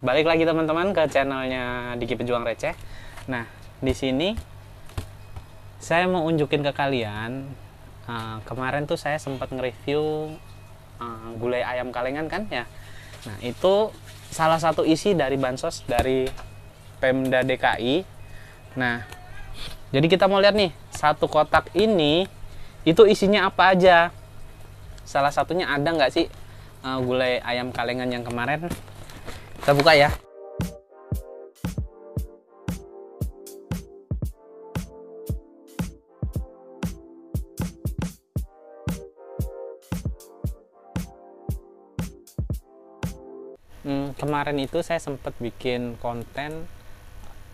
Balik lagi teman-teman ke channelnya Diki Pejuang Receh. Nah, di sini saya mau unjukin ke kalian. Kemarin tuh saya sempat nge-review gulai ayam kalengan kan ya. Nah, itu salah satu isi dari bansos dari Pemda DKI. Nah, jadi kita mau lihat nih, satu kotak ini itu isinya apa aja. Salah satunya ada nggak sih gulai ayam kalengan yang kemarin? Kita buka ya. Kemarin itu saya sempat bikin konten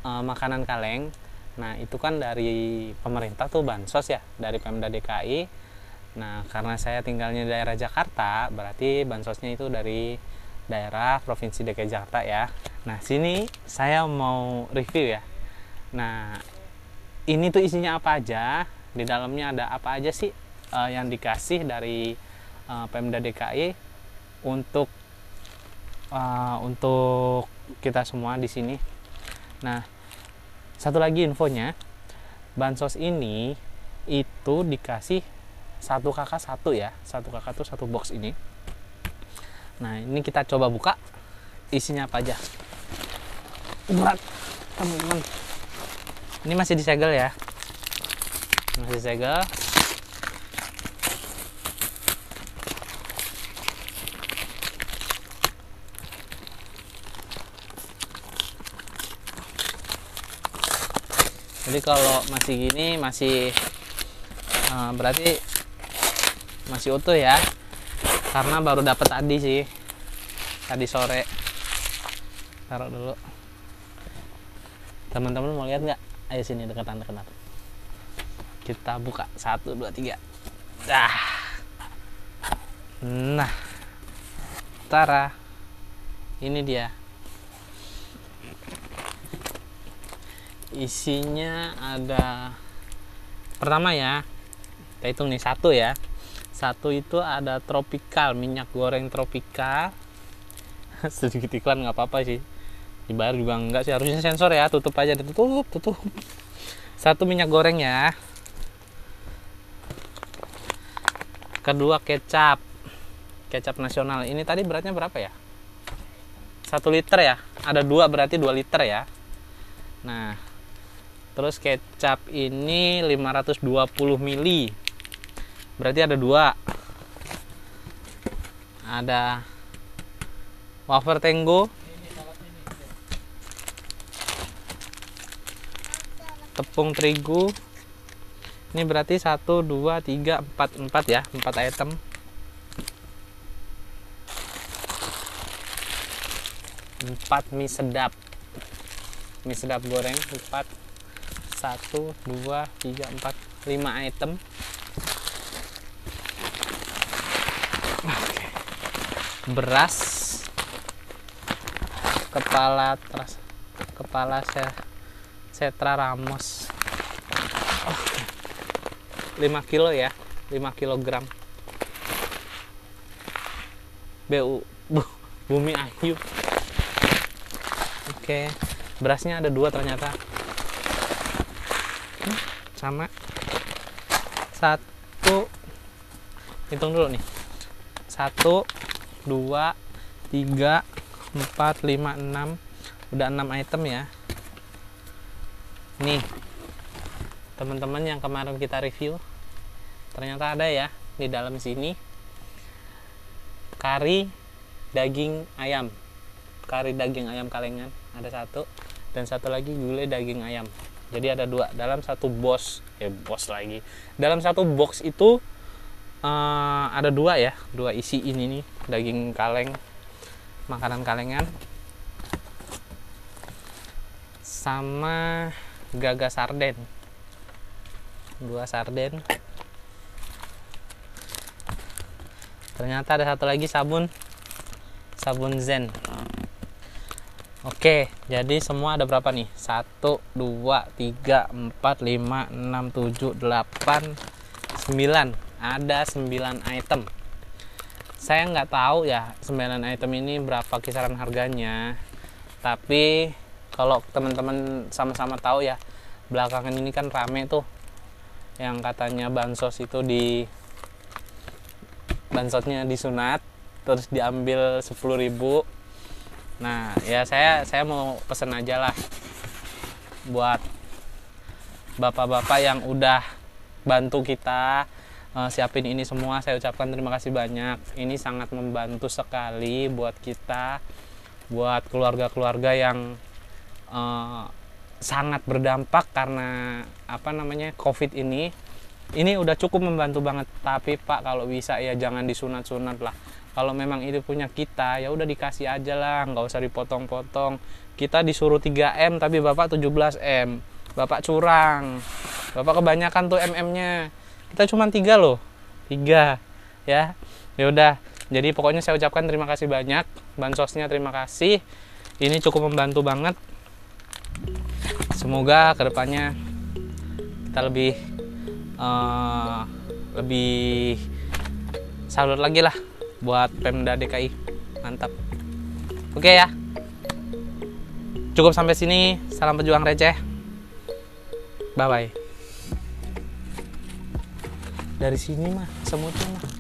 makanan kaleng. Nah, itu kan dari pemerintah tuh bansos ya, dari Pemda DKI. Nah, karena saya tinggalnya di daerah Jakarta, berarti bansosnya itu dari daerah Provinsi DKI Jakarta ya. Nah, sini saya mau review ya. Nah, ini tuh isinya apa aja, di dalamnya ada apa aja sih yang dikasih dari Pemda DKI untuk kita semua di sini. Nah, satu lagi infonya, bansos ini itu dikasih satu kakak satu ya, satu kakak tuh satu box ini. Nah, ini kita coba buka isinya apa aja. Berat teman-teman. Ini masih disegel ya, masih disegel. Jadi kalau masih gini masih berarti masih utuh ya, karena baru dapat tadi sih, tadi sore. Taruh dulu. Teman-teman mau lihat nggak? Ayo sini deketan. Kita buka 1, 2, 3. Nah, tara, ini dia. Isinya ada, pertama ya, kita hitung nih, satu ya. Satu itu ada tropical, minyak goreng tropical. Sedikit iklan nggak apa-apa sih, dibayar juga enggak sih, harusnya sensor ya. Tutup aja, tutup. Satu minyak goreng ya. Kedua kecap nasional. Ini tadi beratnya berapa ya? 1 liter ya, ada 2, berarti 2 liter ya. Nah, terus kecap ini 520 ml, berarti ada 2. Ada wafer Tenggo, tepung terigu. Ini berarti 1, 2, 3, 4 ya, 4 item. Mie sedap goreng 4. 1, 2, 3, 4, 5 item. Beras kepala Setra Ramos 5 kilo ya, 5 kilogram. Bumi Ayu. Oke, berasnya ada 2 ternyata. Sama 1, hitung dulu nih, 1, 2, 3, 4, 5, 6. Udah 6 item ya. Nih teman-teman, yang kemarin kita review ternyata ada ya di dalam sini. Kari daging ayam kalengan ada 1, dan 1 lagi gulai daging ayam. Jadi ada 2 dalam 1 lagi. Dalam 1 box itu ada 2 ya, 2 isi ini nih, daging kaleng, makanan kalengan, sama gaga sarden, 2 sarden. Ternyata ada 1 lagi sabun Zen. Oke, jadi semua ada berapa nih? 1, 2, 3, 4, 5, 6, 7, 8, 9. Ada 9 item. Saya nggak tahu ya 9 item ini berapa kisaran harganya. Tapi kalau teman-teman sama-sama tahu ya, belakangan ini kan rame tuh yang katanya bansosnya disunat terus diambil 10.000. Nah ya saya mau pesen aja lah buat bapak-bapak yang udah bantu kita siapin ini semua. Saya ucapkan terima kasih banyak. Ini sangat membantu sekali buat kita, buat keluarga-keluarga yang sangat berdampak karena COVID ini udah cukup membantu banget. Tapi Pak, kalau bisa ya jangan disunat-sunat lah. Kalau memang itu punya kita, ya udah dikasih aja lah, nggak usah dipotong-potong. Kita disuruh 3M tapi Bapak 17M. Bapak curang. Bapak kebanyakan tuh MM-nya. Kita cuma 3 loh. 3 ya. Ya udah. Jadi pokoknya saya ucapkan terima kasih banyak. Bansosnya terima kasih. Ini cukup membantu banget. Semoga kedepannya kita lebih salut lagi lah buat Pemda DKI. Mantap. Oke ya, cukup sampai sini. Salam pejuang receh. Bye bye. Dari sini mah semutnya mah